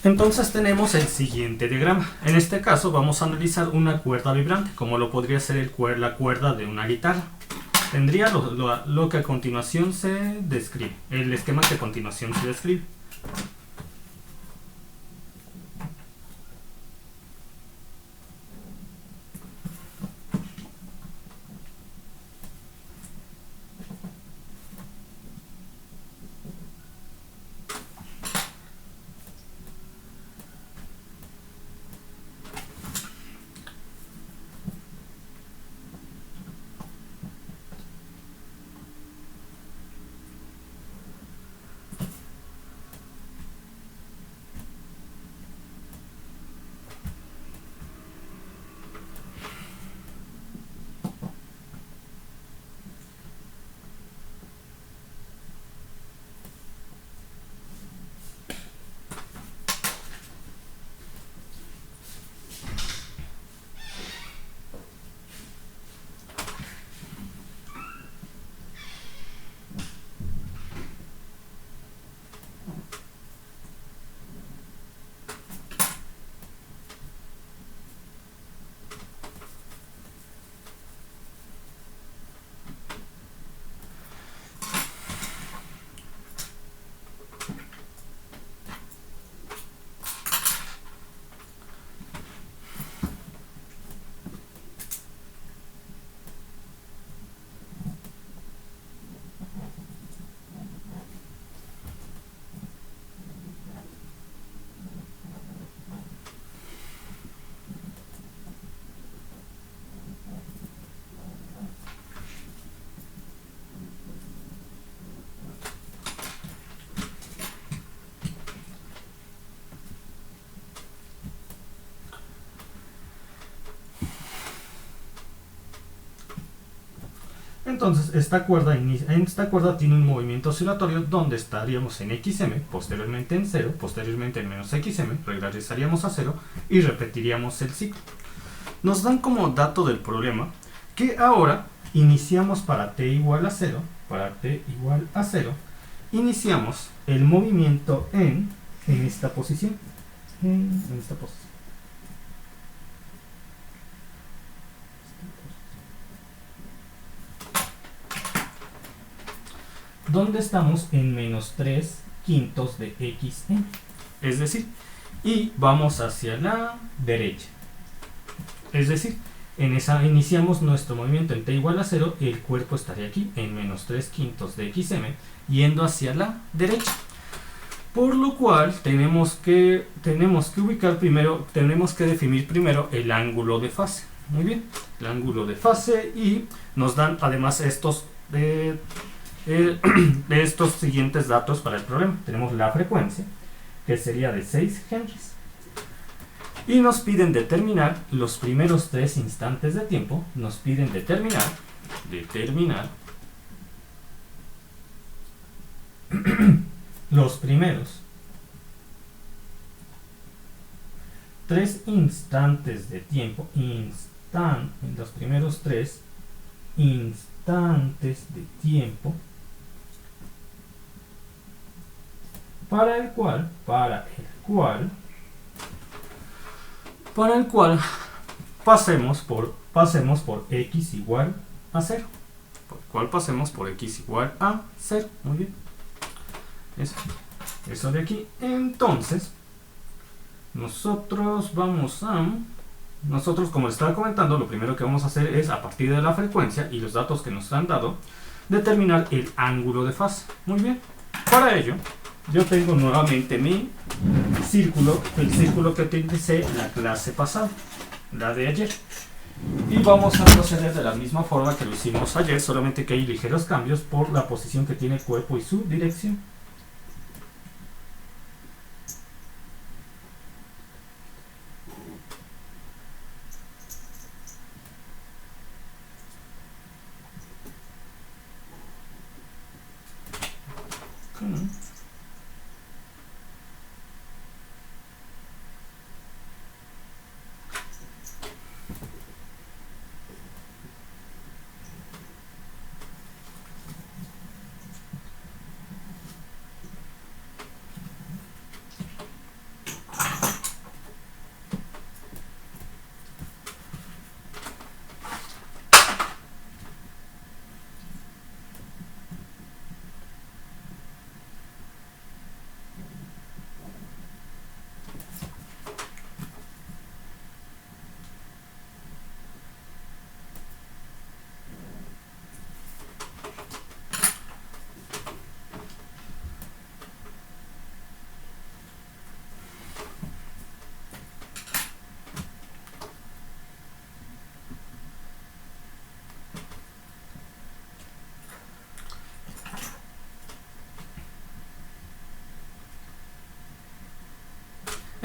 Entonces tenemos el siguiente diagrama. En este caso vamos a analizar una cuerda vibrante, como lo podría ser la cuerda de una guitarra. Tendría lo que a continuación se describe, el esquema que a continuación se describe. Entonces esta cuerda tiene un movimiento oscilatorio donde estaríamos en XM, posteriormente en 0, posteriormente en menos XM, regresaríamos a 0 y repetiríamos el ciclo. Nos dan como dato del problema que ahora iniciamos para t igual a 0, iniciamos el movimiento en esta posición. Donde estamos en menos 3 quintos de xm, es decir, y vamos hacia la derecha, es decir, iniciamos nuestro movimiento en t igual a 0, el cuerpo estaría aquí en menos 3 quintos de xm yendo hacia la derecha, por lo cual tenemos que definir primero el ángulo de fase. Muy bien, el ángulo de fase, y nos dan además estos de estos siguientes datos para el problema. Tenemos la frecuencia, que sería de 6 henries, y nos piden determinar los primeros 3 instantes de tiempo. Nos piden determinar los primeros 3 instantes de tiempo, los primeros 3 instantes de tiempo para el cual pasemos por x igual a 0. Muy bien. Eso de aquí. Entonces, nosotros, como les estaba comentando, lo primero que vamos a hacer es, a partir de la frecuencia y los datos que nos han dado, determinar el ángulo de fase. Muy bien. Para ello, yo tengo nuevamente mi círculo, el círculo que utilicé la clase pasada, la de ayer. Y vamos a proceder de la misma forma que lo hicimos ayer, solamente que hay ligeros cambios por la posición que tiene el cuerpo y su dirección.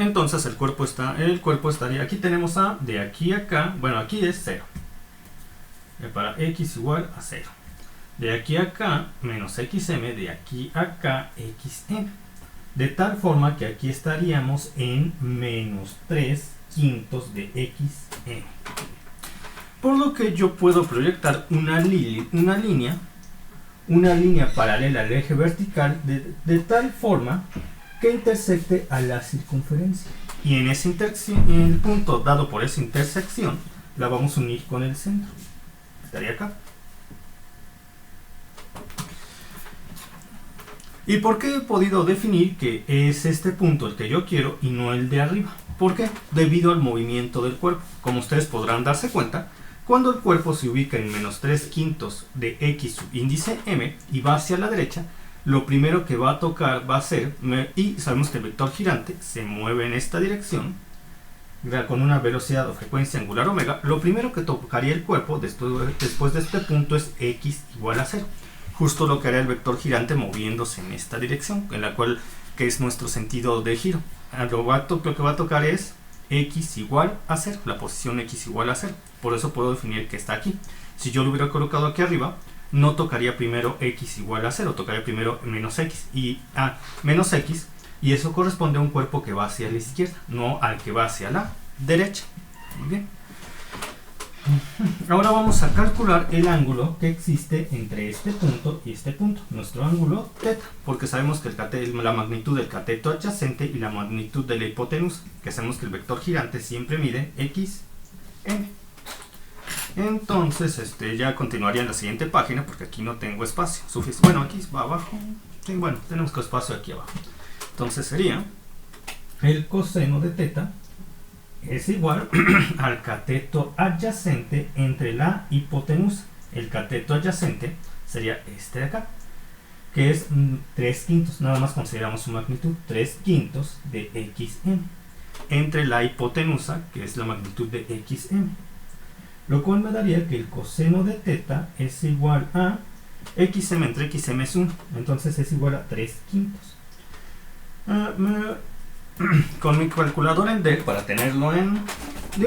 Entonces el cuerpo estaría, aquí tenemos a, de aquí a acá, bueno, aquí es 0. Para x igual a 0. De aquí a acá, menos xm, de aquí a acá, xm. De tal forma que aquí estaríamos en menos 3 quintos de xm. Por lo que yo puedo proyectar una línea paralela al eje vertical de tal forma que intersecte a la circunferencia. Y en el punto dado por esa intersección, la vamos a unir con el centro. Estaría acá. ¿Y por qué he podido definir que es este punto el que yo quiero y no el de arriba? ¿Por qué? Debido al movimiento del cuerpo. Como ustedes podrán darse cuenta, cuando el cuerpo se ubica en menos 3 quintos de x subíndice m y va hacia la derecha, lo primero que va a tocar va a ser, y sabemos que el vector girante se mueve en esta dirección, con una velocidad o frecuencia angular omega, lo primero que tocaría el cuerpo después de este punto es x igual a 0. Justo lo que hará el vector girante moviéndose en esta dirección, que es nuestro sentido de giro. Lo que va a tocar es x igual a 0, la posición x igual a 0. Por eso puedo definir que está aquí. Si yo lo hubiera colocado aquí arriba, no tocaría primero x igual a 0, tocaría primero menos x. Y eso corresponde a un cuerpo que va hacia la izquierda, no al que va hacia la derecha. Muy bien. Ahora vamos a calcular el ángulo que existe entre este punto y este punto, nuestro ángulo teta, porque sabemos que la magnitud del cateto adyacente y la magnitud de la hipotenusa, que sabemos que el vector girante siempre mide x, m. Entonces ya continuaría en la siguiente página, porque aquí no tengo espacio suficiente. Bueno, aquí va abajo. Sí, bueno, tenemos espacio aquí abajo. Entonces sería el coseno de teta es igual al cateto adyacente entre la hipotenusa. El cateto adyacente sería este de acá, que es 3 quintos, nada más consideramos su magnitud, 3 quintos de xm, entre la hipotenusa, que es la magnitud de xm. Lo cual me daría que el coseno de teta es igual a xm entre xm es 1, entonces es igual a 3 quintos. Con mi calculadora en DEC, para tenerlo de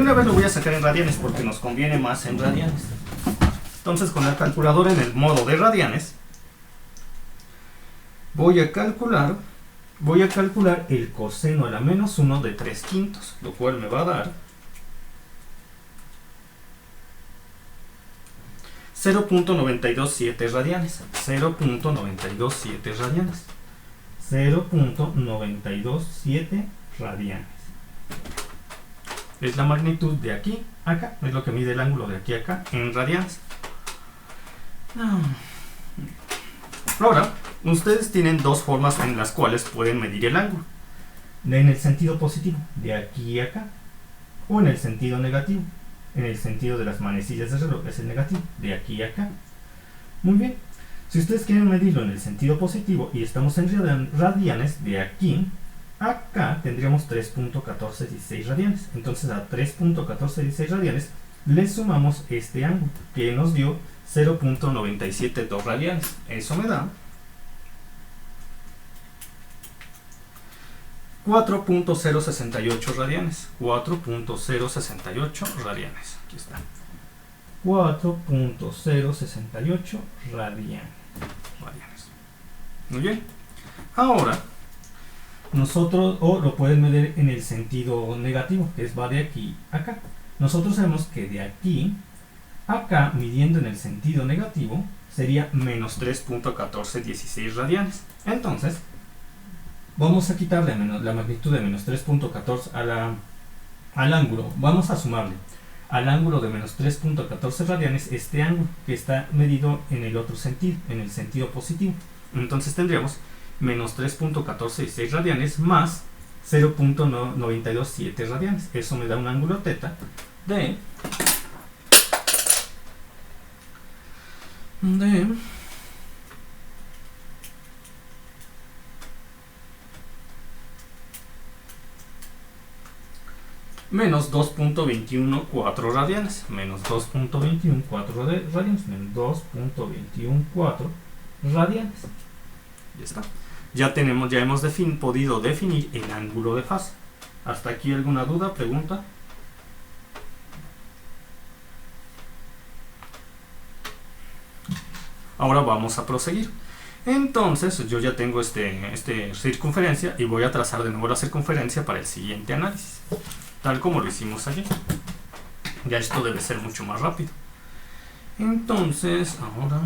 una vez lo voy a sacar en radianes porque nos conviene más en radianes. Entonces con la calculadora en el modo de radianes voy a calcular el coseno a la menos 1 de 3 quintos, lo cual me va a dar 0.927 radianes. 0.927 radianes. 0.927 radianes. Es la magnitud de aquí a acá. Es lo que mide el ángulo de aquí a acá en radianes. Ahora, ustedes tienen dos formas en las cuales pueden medir el ángulo. En el sentido positivo, de aquí a acá. O en el sentido negativo. En el sentido de las manecillas de reloj es el negativo, de aquí a acá. Muy bien. Si ustedes quieren medirlo en el sentido positivo y estamos en radianes, de aquí a acá tendríamos 3.1416 radianes. Entonces a 3.1416 radianes le sumamos este ángulo que nos dio 0.972 radianes. Eso me da 4.068 radianes. 4.068 radianes. Aquí está. 4.068 radianes. Muy bien. Ahora, nosotros, lo pueden medir en el sentido negativo, que va de aquí a acá. Nosotros sabemos que de aquí a acá, midiendo en el sentido negativo, sería menos 3.1416 radianes. Entonces, vamos a quitarle la magnitud de menos 3.14 al ángulo. Vamos a sumarle al ángulo de menos 3.14 radianes este ángulo que está medido en el otro sentido, en el sentido positivo. Entonces tendríamos menos 3.1416 radianes más 0.927 radianes. Eso me da un ángulo teta de menos 2.214 radianes. Menos 2.214 radianes. Menos 2.214 radianes. Ya está. Ya hemos podido definir el ángulo de fase. ¿Hasta aquí alguna duda, pregunta? Ahora vamos a proseguir. Entonces yo ya tengo este circunferencia y voy a trazar de nuevo la circunferencia para el siguiente análisis, tal como lo hicimos ayer. Ya esto debe ser mucho más rápido. Entonces ahora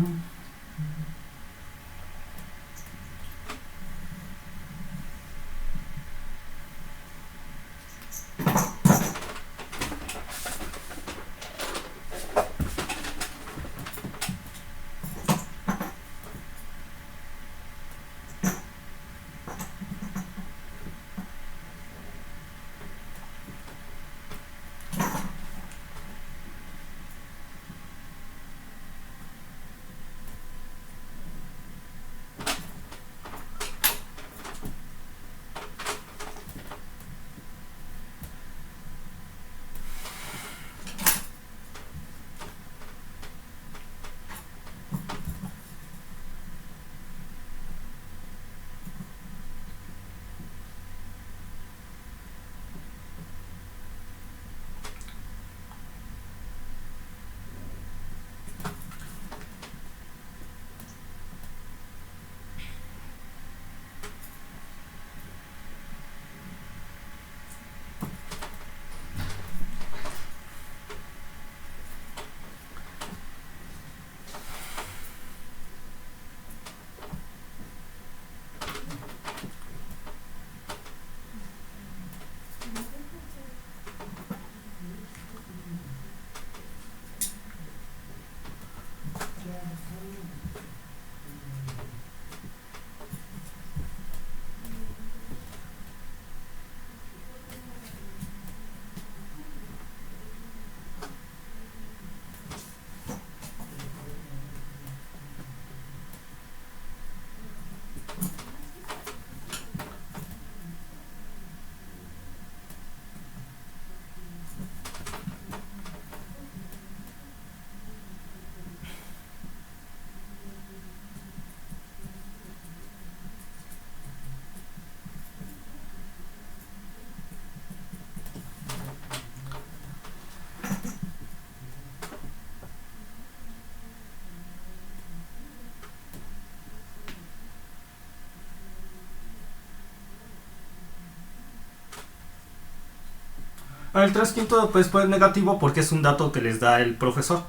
el 3/5 pues es negativo porque es un dato que les da el profesor.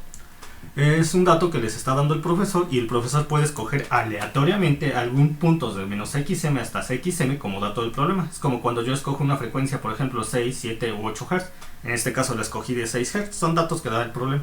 Es un dato que les está dando el profesor y el profesor puede escoger aleatoriamente algún punto de menos xm hasta xm como dato del problema. Es como cuando yo escojo una frecuencia, por ejemplo 6, 7 u 8 Hz. En este caso la escogí de 6 Hz. Son datos que da el problema.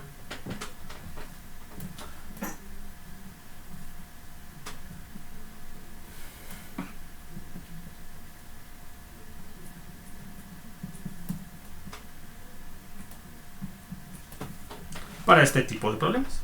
Para este tipo de problemas.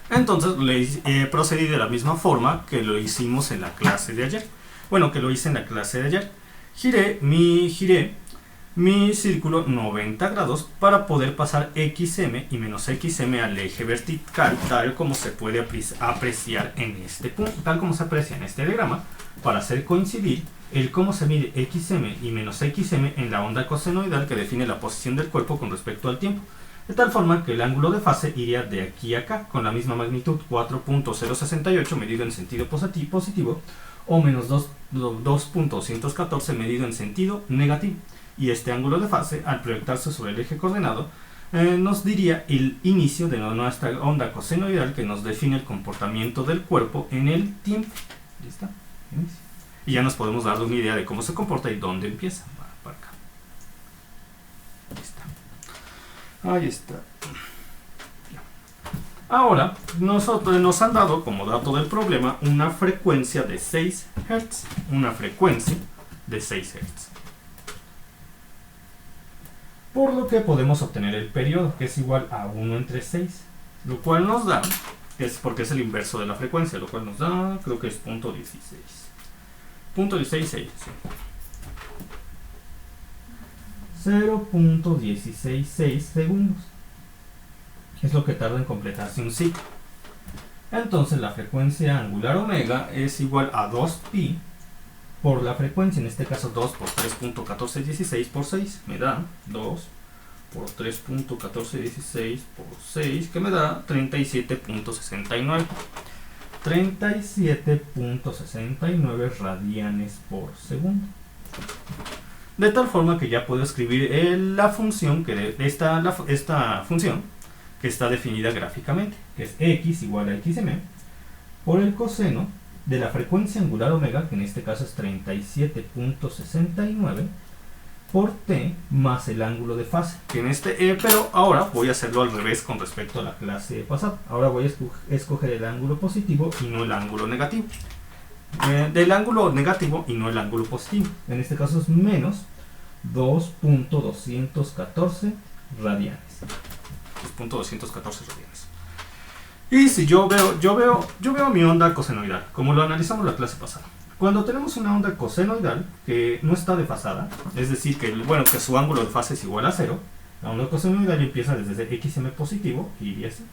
Entonces procedí de la misma forma que lo hicimos en la clase de ayer. Bueno, que lo hice en la clase de ayer. Giré mi círculo 90 grados para poder pasar xm y menos xm al eje vertical, tal como se puede apreciar en este punto, tal como se aprecia en este diagrama, para hacer coincidir el cómo se mide xm y menos xm en la onda cosenoidal que define la posición del cuerpo con respecto al tiempo. de tal forma que el ángulo de fase iría de aquí a acá, con la misma magnitud, 4.068 medido en sentido positivo, o menos 2.214 medido en sentido negativo. Y este ángulo de fase, al proyectarse sobre el eje coordenado, nos diría el inicio de nuestra onda cosenoidal que nos define el comportamiento del cuerpo en el tiempo. Ahí está, inicio. Y ya nos podemos dar una idea de cómo se comporta y dónde empieza. Para acá. Ahí está. Ahora, nos han dado como dato del problema una frecuencia de 6 Hz. Una frecuencia de 6 Hz. Por lo que podemos obtener el periodo, que es igual a 1 entre 6. Lo cual nos da, porque es el inverso de la frecuencia, lo cual nos da, creo que es .16. .16, sí. 0.166 segundos. Es lo que tarda en completarse un ciclo. Entonces la frecuencia angular omega es igual a 2pi por la frecuencia, en este caso 2 por 3.1416 por 6, me da 2 por 3.1416 por 6, que me da 37.69. 37.69 radianes por segundo. De tal forma que ya puedo escribir la función esta función que está definida gráficamente, que es x igual a xm por el coseno de la frecuencia angular omega, que en este caso es 37.69 por t más el ángulo de fase, que en pero ahora voy a hacerlo al revés con respecto a la clase pasada. Ahora voy a escoger el ángulo positivo y no el ángulo negativo. Del ángulo negativo y no el ángulo positivo. En este caso es menos 2.214 radianes. 2.214 radianes. Y si yo veo mi onda cosenoidal, como lo analizamos la clase pasada. Cuando tenemos una onda cosenoidal que no está desfasada, es decir, que su ángulo de fase es igual a 0, la onda cosenoidal empieza desde xm positivo y iría así.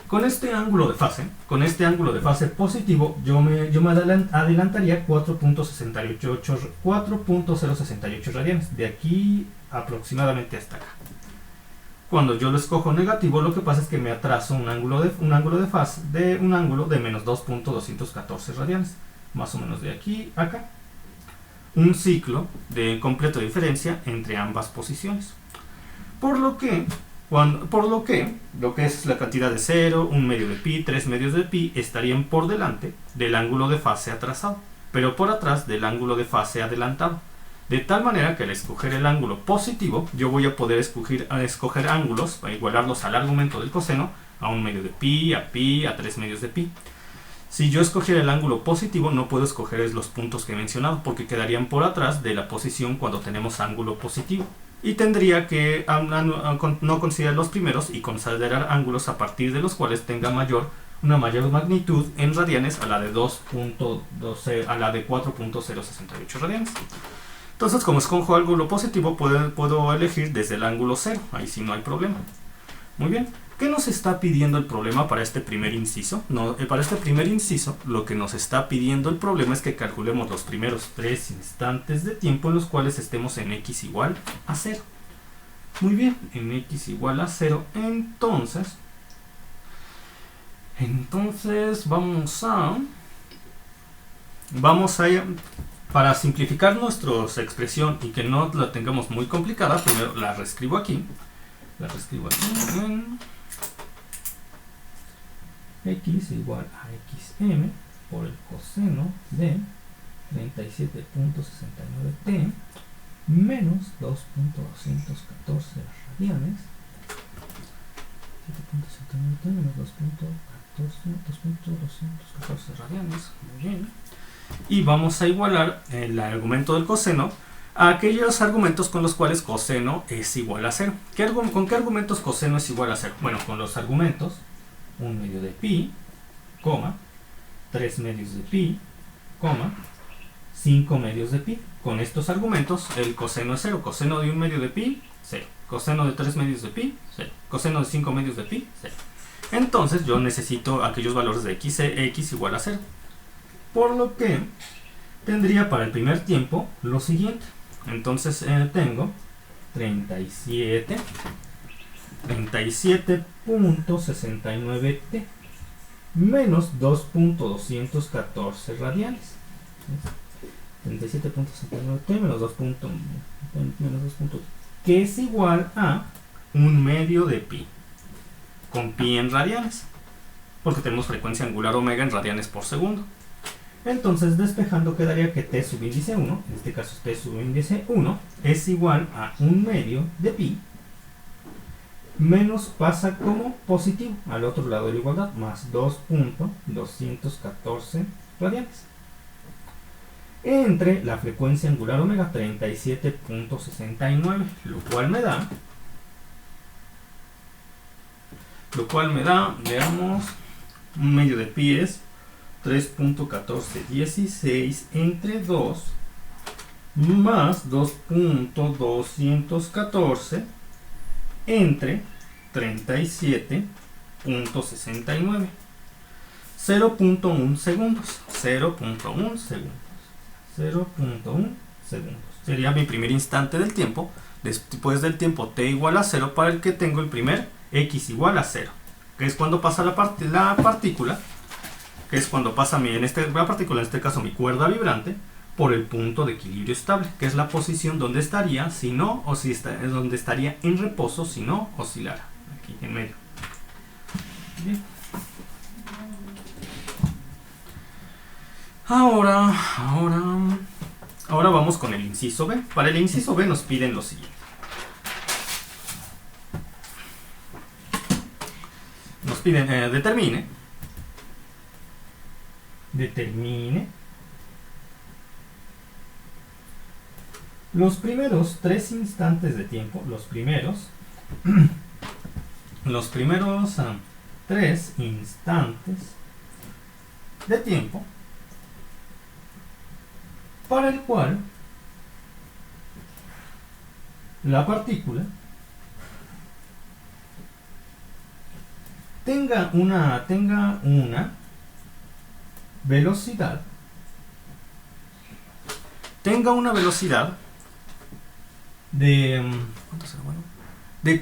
Con este ángulo de fase positivo, yo me adelantaría 4.068 radianes, de aquí aproximadamente hasta acá. Cuando yo lo escojo negativo, lo que pasa es que me atraso un ángulo de menos 2.214 radianes, más o menos de aquí a acá. Un ciclo de completa diferencia entre ambas posiciones. Por lo que lo que es la cantidad de 0, 1 medio de pi, 3 medios de pi estarían por delante del ángulo de fase atrasado, pero por atrás del ángulo de fase adelantado. De tal manera que al escoger el ángulo positivo, yo voy a poder escoger ángulos para igualarlos al argumento del coseno, a 1 medio de pi, a 3 medios de pi. Si yo escogiera el ángulo positivo, no puedo escoger los puntos que he mencionado, porque quedarían por atrás de la posición cuando tenemos ángulo positivo. Y tendría que no considerar los primeros y considerar ángulos a partir de los cuales tenga una mayor magnitud en radianes a la de 4.068 radianes. Entonces, como escojo ángulo positivo, puedo elegir desde el ángulo 0. Ahí sí no hay problema. Muy bien. ¿Qué nos está pidiendo el problema para este primer inciso? Para este primer inciso, lo que nos está pidiendo el problema es que calculemos los primeros 3 instantes de tiempo en los cuales estemos en x igual a 0. Muy bien, en x igual a 0. Entonces vamos a para simplificar nuestra expresión y que no la tengamos muy complicada, primero la reescribo aquí. En x igual a xm por el coseno de 37.69t menos 2.214 radianes. 7.69t menos 2.214 radianes. Muy bien. Y vamos a igualar el argumento del coseno a aquellos argumentos con los cuales coseno es igual a 0. ¿Con qué argumentos coseno es igual a 0? Bueno, con los argumentos 1 medio de pi, 3 medios de pi, 5 medios de pi. Con estos argumentos el coseno es 0. Coseno de 1 medio de pi, 0. Coseno de 3 medios de pi, 0. Coseno de 5 medios de pi, 0. Entonces yo necesito aquellos valores de x igual a 0. Por lo que tendría para el primer tiempo lo siguiente. Entonces tengo 37.69t menos 2.214 radianes. 37.69t menos 2. Que es igual a 1/2 de pi, con pi en radianes, porque tenemos frecuencia angular omega en radianes por segundo. Entonces, despejando, quedaría que t subíndice 1, en este caso t subíndice 1, es igual a 1/2 de pi, menos pasa como positivo al otro lado de la igualdad, más 2.214 radianes, entre la frecuencia angular omega 37.69, lo cual me da, veamos, 1/2 de pi es 3.1416 entre 2 más 2.214 entre 37.69, 0.1 segundos, 0.1 segundos. Sería mi primer instante del tiempo, después del tiempo t igual a 0, para el que tengo el primer x igual a 0, que es cuando pasa la partícula, que es cuando pasa la partícula, en este caso mi cuerda vibrante, por el punto de equilibrio estable, que es la posición donde estaría si no, o si está, es donde estaría en reposo si no oscilara, aquí en medio. Bien. Ahora vamos con el inciso B. Para el inciso B nos piden lo siguiente. Nos piden determine los primeros 3 instantes de tiempo, los primeros 3 instantes de tiempo para el cual la partícula tenga una velocidad de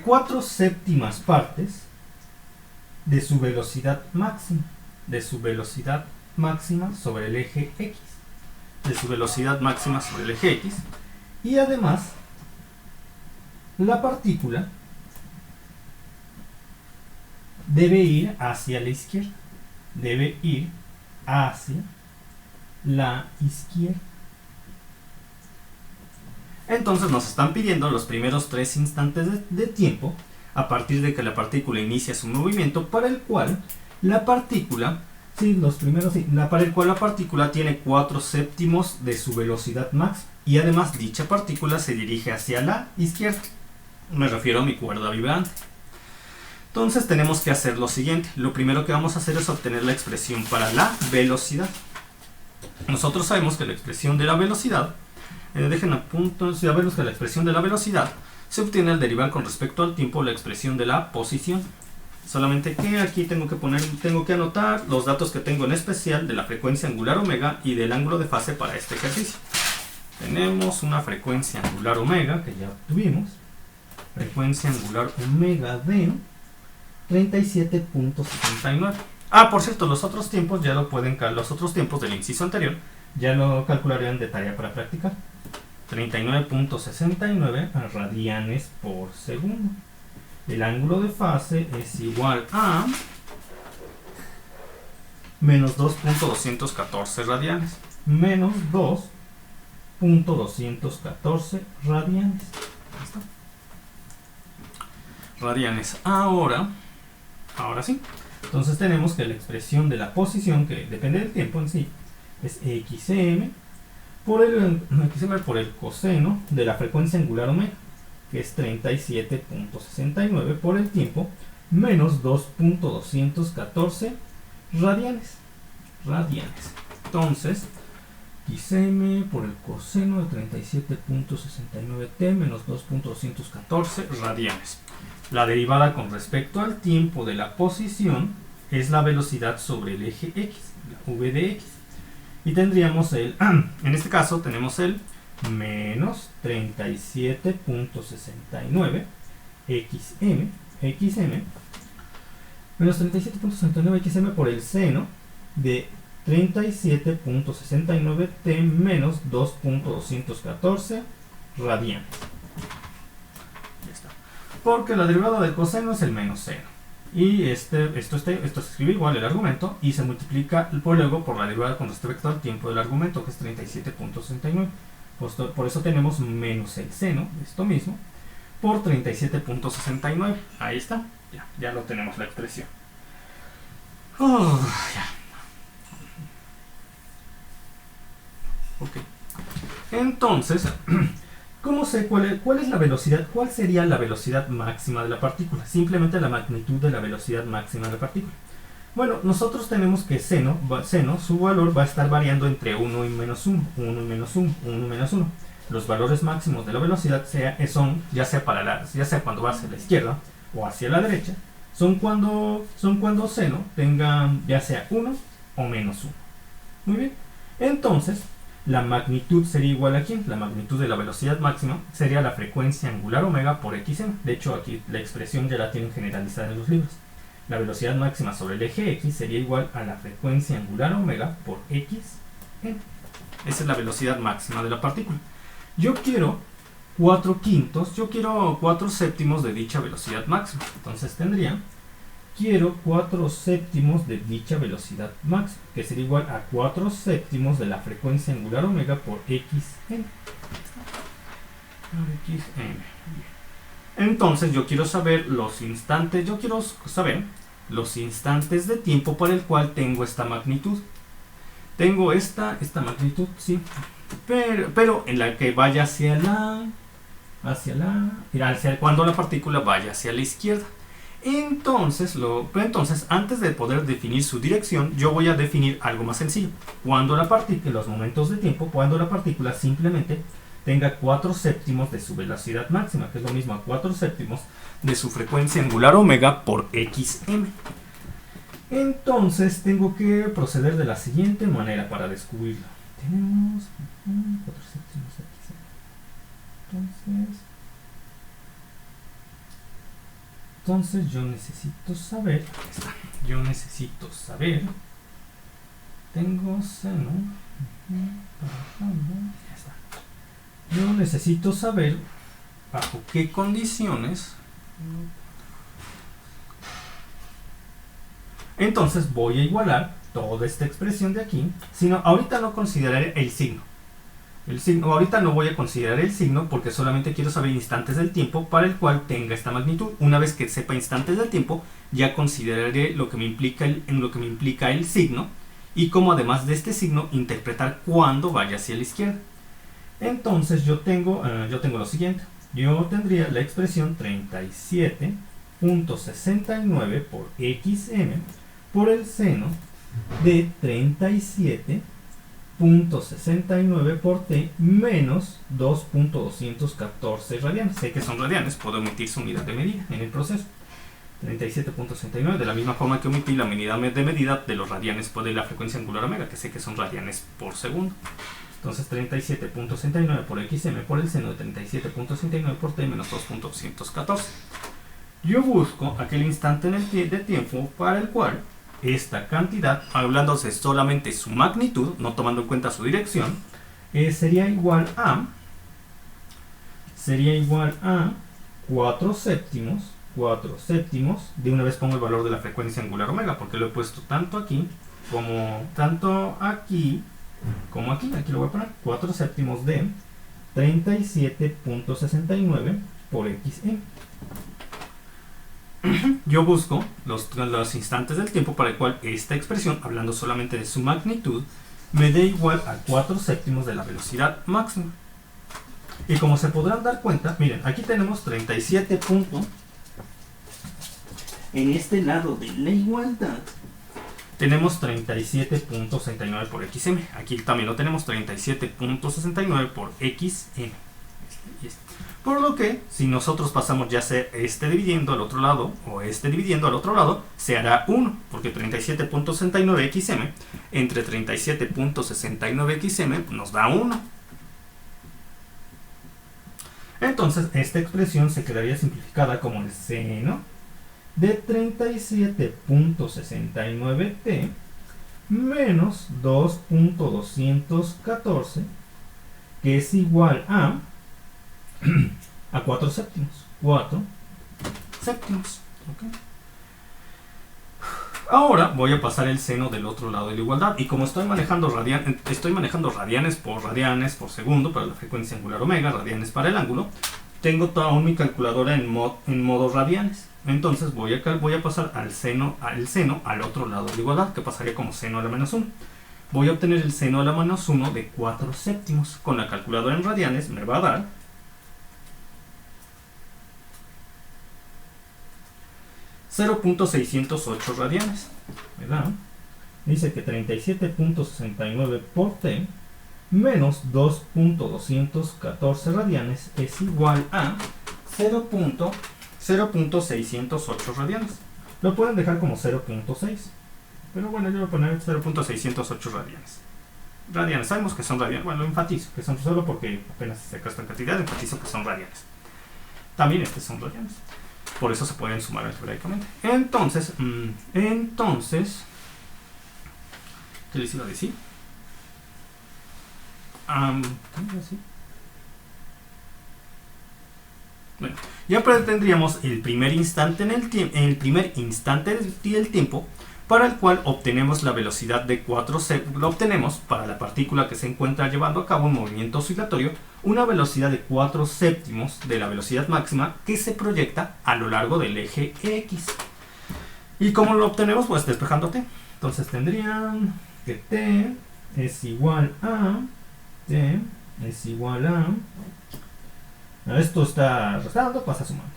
4/7 partes de su velocidad máxima, sobre el eje X, y además la partícula debe ir hacia la izquierda, Entonces nos están pidiendo los primeros 3 instantes de tiempo a partir de que la partícula inicia su movimiento, para el cual la partícula tiene 4/7 de su velocidad máxima, y además dicha partícula se dirige hacia la izquierda. Me refiero a mi cuerda vibrante. Entonces tenemos que hacer lo siguiente. Lo primero que vamos a hacer es obtener la expresión para la velocidad. Nosotros sabemos que la expresión de la velocidad, sabemos que la expresión de la velocidad se obtiene al derivar con respecto al tiempo la expresión de la posición. Solamente que aquí tengo que anotar los datos que tengo, en especial de la frecuencia angular omega y del ángulo de fase para este ejercicio. Tenemos una frecuencia angular omega que ya tuvimos, frecuencia angular omega de 37.69. Por cierto, los otros tiempos del inciso anterior ya lo calcularían de tarea para practicar. 39.69 radianes por segundo. El ángulo de fase es igual a menos 2.214 radianes. Menos 2.214 radianes. Radianes. Ahora sí. Entonces tenemos que la expresión de la posición, que depende del tiempo en sí, es xm por el coseno de la frecuencia angular omega, que es 37.69 por el tiempo, menos 2.214 radianes. Entonces, xm por el coseno de 37.69t menos 2.214 radianes. La derivada con respecto al tiempo de la posición es la velocidad sobre el eje X, la v de X. Y tendríamos en este caso tenemos el menos 37.69 xm menos 37.69 xm por el seno de 37.69t menos 2.214 radianes. Ya está. Porque la derivada del coseno es el menos seno. Y esto se escribe igual el argumento y se multiplica luego por la derivada con respecto al tiempo del argumento, que es 37.69. Por eso tenemos menos el seno, esto mismo, por 37.69. Ahí está. Ya lo tenemos la expresión. Ya. Ok. Entonces, ¿cómo sé cuál es la velocidad? ¿Cuál sería la velocidad máxima de la partícula? Simplemente la magnitud de la velocidad máxima de la partícula. Bueno, nosotros tenemos que seno, su valor va a estar variando entre 1 y menos 1, 1 y menos 1, 1 y menos 1. Los valores máximos de la velocidad son, ya sea cuando va hacia la izquierda o hacia la derecha, son cuando seno tenga ya sea 1 o menos 1. Muy bien. Entonces, la magnitud sería igual a ¿quién? La magnitud de la velocidad máxima sería la frecuencia angular omega por xm. De hecho, aquí la expresión ya la tienen generalizada en los libros. La velocidad máxima sobre el eje x sería igual a la frecuencia angular omega por xm. Esa es la velocidad máxima de la partícula. Yo quiero 4 séptimos de dicha velocidad máxima. Entonces quiero 4 séptimos de dicha velocidad máxima, que sería igual a 4 séptimos de la frecuencia angular omega por xm. Entonces yo quiero saber los instantes de tiempo para el cual tengo esta magnitud. Tengo esta magnitud, sí, pero en la que vaya hacia cuando la partícula vaya hacia la izquierda. Entonces, antes de poder definir su dirección, yo voy a definir algo más sencillo. Los momentos de tiempo, cuando la partícula simplemente tenga 4 séptimos de su velocidad máxima, que es lo mismo a 4 séptimos de su frecuencia angular omega por xm. Entonces, tengo que proceder de la siguiente manera para descubrirlo. Tenemos 4 séptimos de xm. Entonces yo necesito saber, tengo seno, ya está. Yo necesito saber bajo qué condiciones. Entonces voy a igualar toda esta expresión de aquí, sino ahorita no consideraré el signo. Ahorita no voy a considerar el signo porque solamente quiero saber instantes del tiempo para el cual tenga esta magnitud. Una vez que sepa instantes del tiempo, ya consideraré lo que me implica el signo y cómo además de este signo interpretar cuándo vaya hacia la izquierda. Entonces yo tengo lo siguiente. Yo tendría la expresión 37.69 por xm por el seno de 37.69 por t menos 2.214 radianes. Sé que son radianes, puedo omitir su unidad de medida en el proceso. 37.69, de la misma forma que omití la unidad de medida de los radianes de la frecuencia angular omega, que sé que son radianes por segundo. Entonces 37.69 por xm por el seno de 37.69 por t menos 2.214. Yo busco aquel instante de tiempo para el cual esta cantidad, hablándose solamente su magnitud, no tomando en cuenta su dirección, sería igual a 4 séptimos, de una vez pongo el valor de la frecuencia angular omega, porque lo he puesto tanto aquí, como aquí lo voy a poner, 4 séptimos de 37.69 por xm. Yo busco los instantes del tiempo para el cual esta expresión, hablando solamente de su magnitud, me dé igual a 4 séptimos de la velocidad máxima. Y como se podrán dar cuenta, miren, aquí tenemos 37 puntos. En este lado de la igualdad tenemos 37.69 por xm. Aquí también lo tenemos, 37.69 por xm. Por lo que, si nosotros pasamos ya sea dividiendo al otro lado o dividiendo al otro lado, se hará 1, porque 37.69 xm entre 37.69 xm nos da 1. Entonces, esta expresión se quedaría simplificada como el seno de 37.69t menos 2.214, que es igual a 4 séptimos. 4 séptimos. ¿Okay? Ahora voy a pasar el seno del otro lado de la igualdad. Y como estoy manejando radianes por segundo para la frecuencia angular omega, radianes para el ángulo, tengo toda mi calculadora en modo radianes. Entonces voy a pasar el seno al otro lado de la igualdad, que pasaría como seno a la menos 1. Voy a obtener el seno a la menos 1 de 4 séptimos. Con la calculadora en radianes me va a dar 0.608 radianes, ¿verdad? Dice que 37.69 por t menos 2.214 radianes es igual a 0.608 radianes. Lo pueden dejar como 0.6, pero bueno, yo voy a poner 0.608 radianes. Radianes, sabemos que son radianes. Bueno, lo enfatizo, que son solo porque apenas se saca esta cantidad, enfatizo que son radianes. También estos son radianes. Por eso se pueden sumar algebraicamente. Entonces, ¿qué les iba a decir? ¿Qué iba a decir? Bueno, ya tendríamos el primer instante del tiempo para el cual obtenemos la velocidad de 4 séptimos. Lo obtenemos para la partícula que se encuentra llevando a cabo un movimiento oscilatorio, una velocidad de 4 séptimos de la velocidad máxima que se proyecta a lo largo del eje X. ¿Y cómo lo obtenemos? Pues despejando t. Entonces tendrían que t es igual a esto está restando, pasa sumando,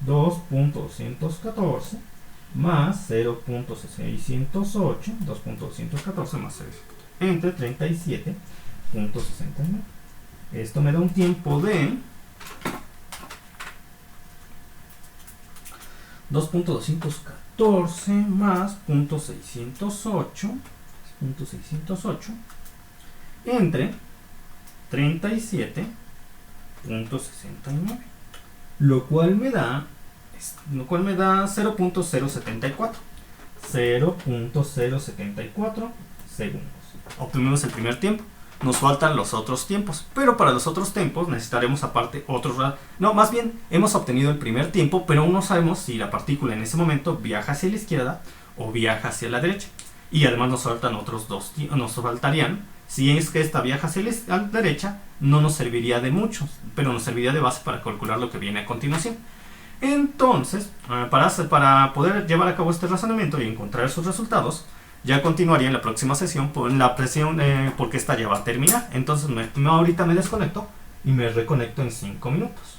2.214 más 0.608, 2.214 más 0, entre 37.69. Esto me da un tiempo de 2.214 más 0.608 entre 37.69, lo cual me da 0.074 segundos. Obtuvimos el primer tiempo. Nos faltan los otros tiempos, pero para los otros tiempos necesitaremos aparte otros. No, más bien hemos obtenido el primer tiempo, pero aún no sabemos si la partícula en ese momento viaja hacia la izquierda o viaja hacia la derecha. Y además nos faltan otros dos tiempos. Nos faltarían, si es que esta viaja hacia la derecha, no nos serviría de mucho, pero nos serviría de base para calcular lo que viene a continuación. Entonces, para poder llevar a cabo este razonamiento y encontrar sus resultados, ya continuaría en la próxima sesión por la presión, porque esta ya va a terminar. Entonces ahorita me desconecto y me reconecto en 5 minutos.